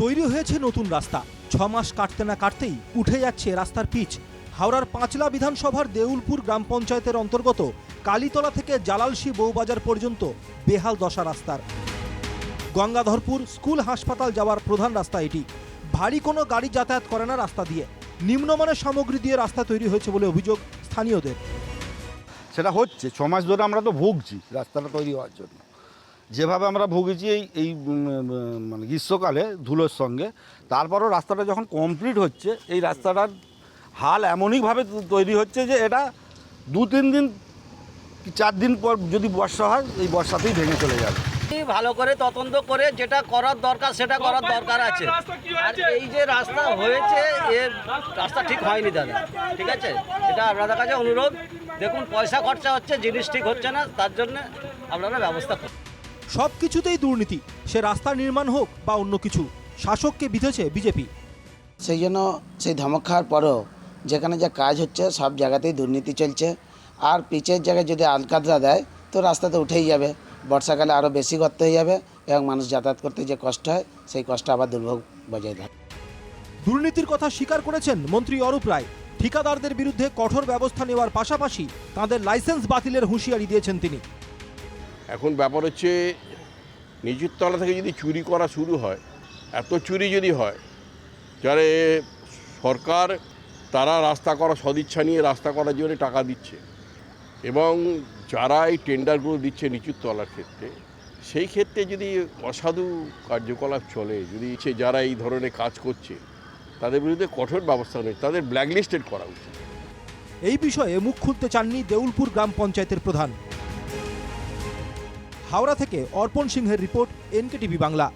তৈরি হয়েছে নতুন রাস্তা। 6 মাস কাটতে না কাটতেই উঠে যাচ্ছে রাস্তার পিচ। হাওড়ার পাঁচলা বিধানসভার দেউলপুর গ্রাম পঞ্চায়েতের অন্তর্গত কালীতলা থেকে জালালশী বউবাজার পর্যন্ত বেহাল দশা রাস্তার। গঙ্গাধরপুর স্কুল হাসপাতাল যাওয়ার প্রধান রাস্তা এটি। ভারী কোনো গাড়ি যাতায়াত করে না রাস্তা দিয়ে। নিম্নমানের সামগ্রী দিয়ে রাস্তা তৈরি হয়েছে বলে অভিযোগ স্থানীয়দের। সেটা হচ্ছে 6 মাস ধরে আমরা তো ভুগছি রাস্তাটা তৈরি হওয়ার জন্য। যেভাবে আমরা ভুগেছি এই মানে গ্রীষ্মকালে ধুলোর সঙ্গে, তারপরও রাস্তাটা যখন কমপ্লিট হচ্ছে এই রাস্তাটার হাল এমনইভাবে তৈরি হচ্ছে যে এটা 2-3 দিন 4 দিন পর যদি বর্ষা হয় এই বর্ষাতেই ভেঙে চলে যাবে। ভালো করে তদন্ত করে যেটা করার দরকার সেটা করার দরকার আছে। আর এই যে রাস্তা হয়েছে এর রাস্তা ঠিক হয়নি দাদা, ঠিক আছে? এটা আপনাদের কাছে অনুরোধ, দেখুন পয়সা খরচা হচ্ছে, জিনিস ঠিক হচ্ছে না, তার জন্য আপনারা ব্যবস্থা করুন। সব কিছুতেই দুর্নীতি, সে রাস্তা নির্মাণ হোক বা অন্য কিছু। শাসককে বিঁধেছে বিজেপি। সেই জন্য সেই ধমক খাওয়ার পরও যেখানে যা কাজ হচ্ছে সব জায়গাতেই দুর্নীতি চলছে। আর পিচের জায়গায় যদি আলকাতরা দেয় তো রাস্তা তো উঠেই যাবে, বর্ষাকালে আরও বেশি গর্ত হয়ে যাবে এবং মানুষ যাতায়াত করতে যে কষ্ট হয় সেই কষ্ট আবার দুর্ভোগ বজায় থাকে। দুর্নীতির কথা স্বীকার করেছেন মন্ত্রী অরূপ রায়। ঠিকাদারদের বিরুদ্ধে কঠোর ব্যবস্থা নেওয়ার পাশাপাশি তাদের লাইসেন্স বাতিলের হুঁশিয়ারি দিয়েছেন তিনি। এখন ব্যাপার হচ্ছে নিচের তলা থেকে যদি চুরি করা শুরু হয়, এত চুরি যদি হয়, যারা সরকার তারা রাস্তা করা সদিচ্ছা নিয়ে রাস্তা করার জন্য টাকা দিচ্ছে, এবং যারা এই টেন্ডারগুলো দিচ্ছে নিচুর তলার ক্ষেত্রে, সেই ক্ষেত্রে যদি অসাধু কার্যকলাপ চলে, যদি যারা এই ধরনের কাজ করছে তাদের বিরুদ্ধে কঠোর ব্যবস্থা নেই, তাদের ব্ল্যাকলিস্টেড করা উচিত। এই বিষয়ে মুখ খুলতে চাননি দেউলপুর গ্রাম পঞ্চায়েতের প্রধান। হাওড়া থেকে অর্পণ সিংহের রিপোর্ট, NKTV বাংলা।